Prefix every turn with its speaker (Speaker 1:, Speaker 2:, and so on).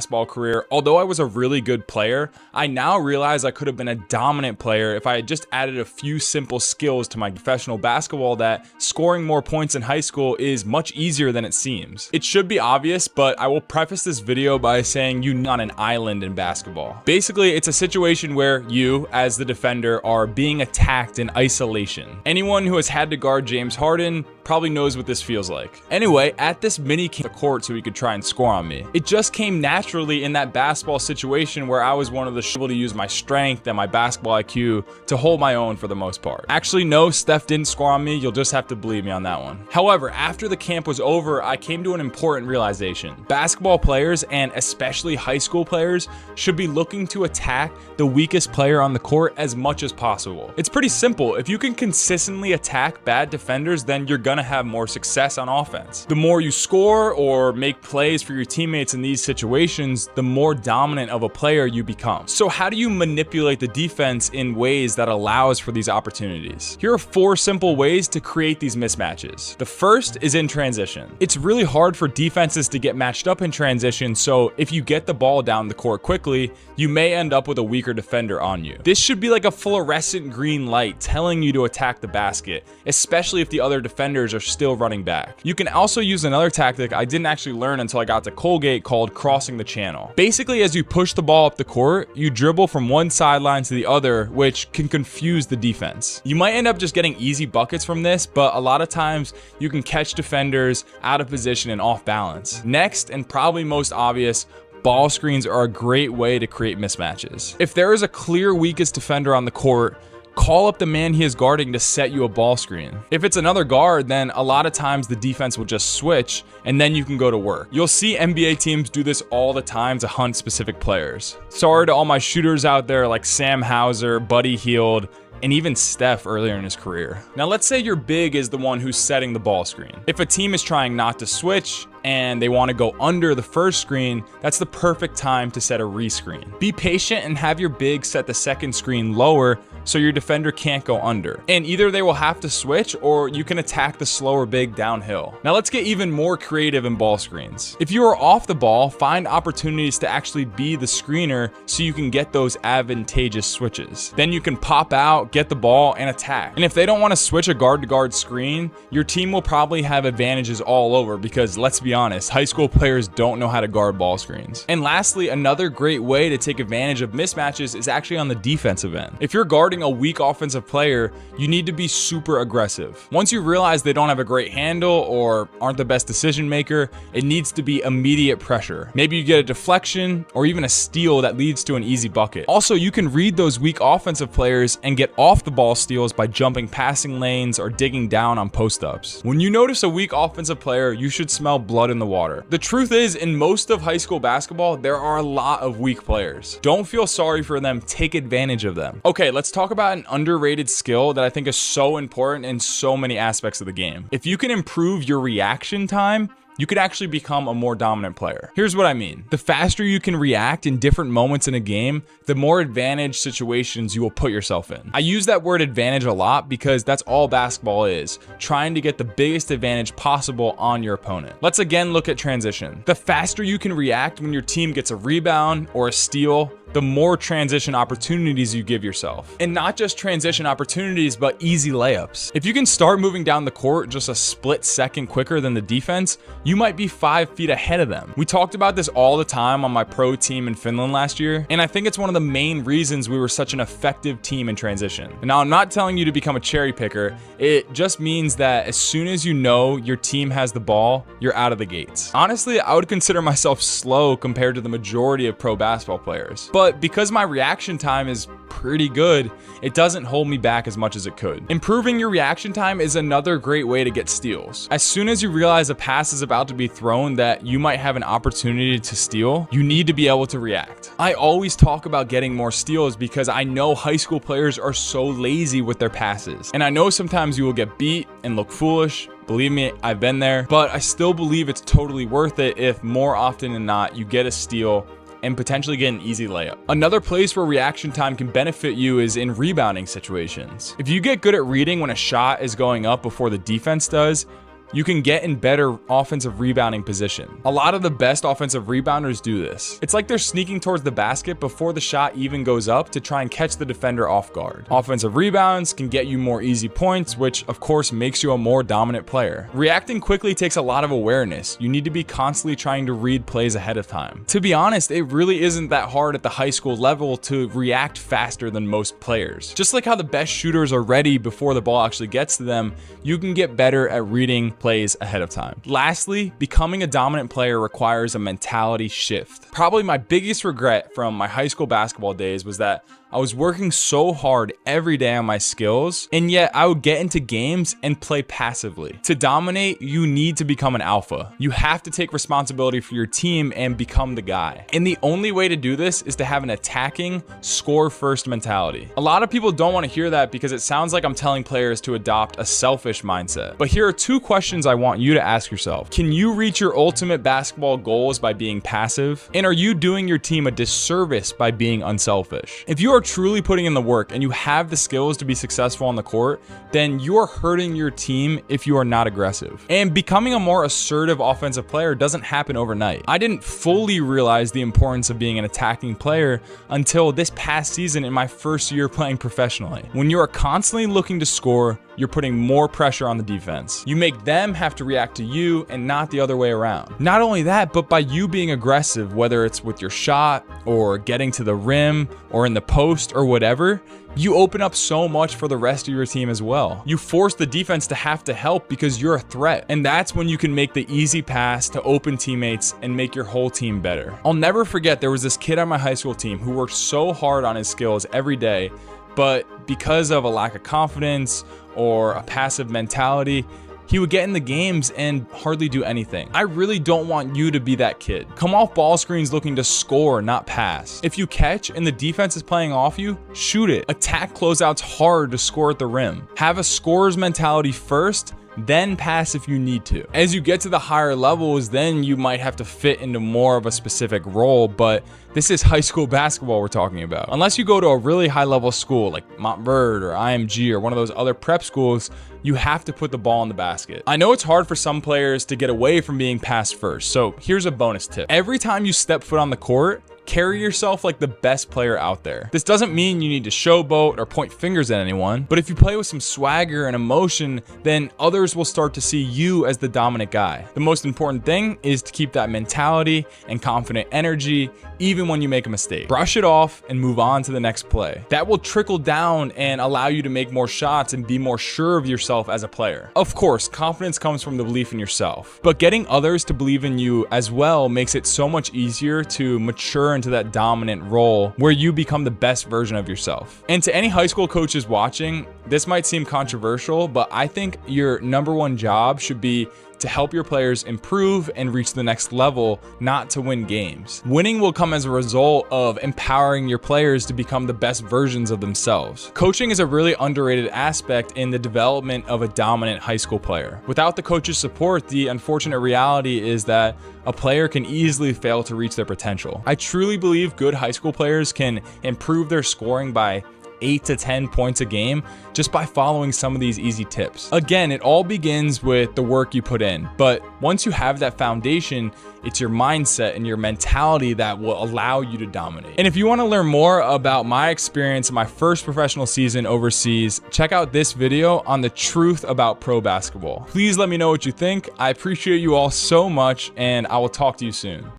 Speaker 1: basketball career, although I was a really good player, I now realize I could have been a dominant player if I had just added a few simple skills to my professional basketball, that scoring more points in high school is much easier than it seems. It should be obvious, but I will preface this video by saying you're not on an island in basketball. Basically, it's a situation where you, as the defender, are being attacked in isolation. Anyone who has had to guard James Harden probably knows what this feels like. Anyway, at this mini camp, the court so he could try and score on me. It just came naturally in that basketball situation where I was one of the able to use my strength and my basketball IQ to hold my own for the most part. Actually, no, Steph didn't score on me. You'll just have to believe me on that one. However, after the camp was over, I came to an important realization. Basketball players, and especially high school players, should be looking to attack the weakest player on the court as much as possible. It's pretty simple. If you can consistently attack bad defenders, then you're gonna have more success on offense. The more you score or make plays for your teammates in these situations, the more dominant of a player you become. So how do you manipulate the defense in ways that allows for these opportunities? Here are 4 simple ways to create these mismatches. The first is in transition. It's really hard for defenses to get matched up in transition, so if you get the ball down the court quickly, you may end up with a weaker defender on you. This should be like a fluorescent green light telling you to attack the basket, especially if the other defenders are still running back. You can also use another tactic I didn't actually learn until I got to Colgate called crossing the channel. Basically, as you push the ball up the court, you dribble from one sideline to the other, which can confuse the defense. You might end up just getting easy buckets from this, but a lot of times you can catch defenders out of position and off balance. Next, and probably most obvious, ball screens are a great way to create mismatches. If there is a clear weakest defender on the court, call up the man he is guarding to set you a ball screen. If it's another guard, then a lot of times the defense will just switch and then you can go to work. You'll see NBA teams do this all the time to hunt specific players. Sorry to all my shooters out there like Sam Hauser, Buddy Hield, and even Steph earlier in his career. Now let's say your big is the one who's setting the ball screen. If a team is trying not to switch and they want to go under the first screen, that's the perfect time to set a rescreen. Be patient and have your big set the second screen lower so your defender can't go under. And either they will have to switch or you can attack the slower big downhill. Now let's get even more creative in ball screens. If you are off the ball, find opportunities to actually be the screener so you can get those advantageous switches. Then you can pop out, get the ball, and attack. And if they don't want to switch a guard-to-guard screen, your team will probably have advantages all over because, let's be honest, high school players don't know how to guard ball screens. And lastly, another great way to take advantage of mismatches is actually on the defensive end. If you're guarding a weak offensive player, you need to be super aggressive. Once you realize they don't have a great handle or aren't the best decision maker, it needs to be immediate pressure. Maybe you get a deflection or even a steal that leads to an easy bucket. Also, you can read those weak offensive players and get off the ball steals by jumping passing lanes or digging down on post-ups. When you notice a weak offensive player, you should smell blood in the water. The truth is, in most of high school basketball, there are a lot of weak players. Don't feel sorry for them, take advantage of them. Okay, let's talk about an underrated skill that I think is so important in so many aspects of the game. If you can improve your reaction time, you could actually become a more dominant player. Here's what I mean. The faster you can react in different moments in a game, the more advantaged situations you will put yourself in. I use that word advantage a lot because that's all basketball is, trying to get the biggest advantage possible on your opponent. Let's again look at transition. The faster you can react when your team gets a rebound or a steal, the more transition opportunities you give yourself. And not just transition opportunities, but easy layups. If you can start moving down the court just a split second quicker than the defense, you might be 5 feet ahead of them. We talked about this all the time on my pro team in Finland last year, and I think it's one of the main reasons we were such an effective team in transition. And now I'm not telling you to become a cherry picker, it just means that as soon as you know your team has the ball, you're out of the gates. Honestly, I would consider myself slow compared to the majority of pro basketball players. But because my reaction time is pretty good, it doesn't hold me back as much as it could. Improving your reaction time is another great way to get steals. As soon as you realize a pass is about to be thrown that you might have an opportunity to steal, you need to be able to react. I always talk about getting more steals because I know high school players are so lazy with their passes. And I know sometimes you will get beat and look foolish. Believe me, I've been there, but I still believe it's totally worth it if more often than not you get a steal and potentially get an easy layup. Another place where reaction time can benefit you is in rebounding situations. If you get good at reading when a shot is going up before the defense does, you can get in better offensive rebounding position. A lot of the best offensive rebounders do this. It's like they're sneaking towards the basket before the shot even goes up to try and catch the defender off guard. Offensive rebounds can get you more easy points, which of course makes you a more dominant player. Reacting quickly takes a lot of awareness. You need to be constantly trying to read plays ahead of time. To be honest, it really isn't that hard at the high school level to react faster than most players. Just like how the best shooters are ready before the ball actually gets to them, you can get better at reading plays ahead of time. Lastly, becoming a dominant player requires a mentality shift. Probably my biggest regret from my high school basketball days was that I was working so hard every day on my skills, and yet I would get into games and play passively. To dominate, you need to become an alpha. You have to take responsibility for your team and become the guy. And the only way to do this is to have an attacking, score-first mentality. A lot of people don't want to hear that because it sounds like I'm telling players to adopt a selfish mindset. But here are 2 questions I want you to ask yourself. Can you reach your ultimate basketball goals by being passive? And are you doing your team a disservice by being unselfish? If you are truly putting in the work and you have the skills to be successful on the court, then you are hurting your team if you are not aggressive. And becoming a more assertive offensive player doesn't happen overnight. I didn't fully realize the importance of being an attacking player until this past season in my first year playing professionally. When you are constantly looking to score, you're putting more pressure on the defense. You make them have to react to you and not the other way around. Not only that, but by you being aggressive, whether it's with your shot or getting to the rim or in the post or whatever, you open up so much for the rest of your team as well. You force the defense to have to help because you're a threat. And that's when you can make the easy pass to open teammates and make your whole team better. I'll never forget there was this kid on my high school team who worked so hard on his skills every day, but because of a lack of confidence or a passive mentality, he would get in the games and hardly do anything. I really don't want you to be that kid. Come off ball screens looking to score, not pass. If you catch and the defense is playing off you, shoot it. Attack closeouts hard to score at the rim. Have a scorer's mentality first, then pass if you need to. As you get to the higher levels, then you might have to fit into more of a specific role, but this is high school basketball we're talking about. Unless you go to a really high level school like Montverde or IMG or one of those other prep schools, you have to put the ball in the basket. I know it's hard for some players to get away from being pass first, so here's a bonus tip. Every time you step foot on the court, carry yourself like the best player out there. This doesn't mean you need to showboat or point fingers at anyone, but if you play with some swagger and emotion, then others will start to see you as the dominant guy. The most important thing is to keep that mentality and confident energy even when you make a mistake. Brush it off and move on to the next play. That will trickle down and allow you to make more shots and be more sure of yourself as a player. Of course, confidence comes from the belief in yourself, but getting others to believe in you as well makes it so much easier to mature into that dominant role where you become the best version of yourself. And to any high school coaches watching, this might seem controversial, but I think your number one job should be to help your players improve and reach the next level, not to win games. Winning will come as a result of empowering your players to become the best versions of themselves. Coaching is a really underrated aspect in the development of a dominant high school player. Without the coach's support, the unfortunate reality is that a player can easily fail to reach their potential. I truly believe good high school players can improve their scoring by 8 to 10 points a game just by following some of these easy tips. Again, it all begins with the work you put in, but once you have that foundation, it's your mindset and your mentality that will allow you to dominate. And if you want to learn more about my experience in my first professional season overseas, check out this video on the truth about pro basketball. Please let me know what you think. I appreciate you all so much, and I will talk to you soon.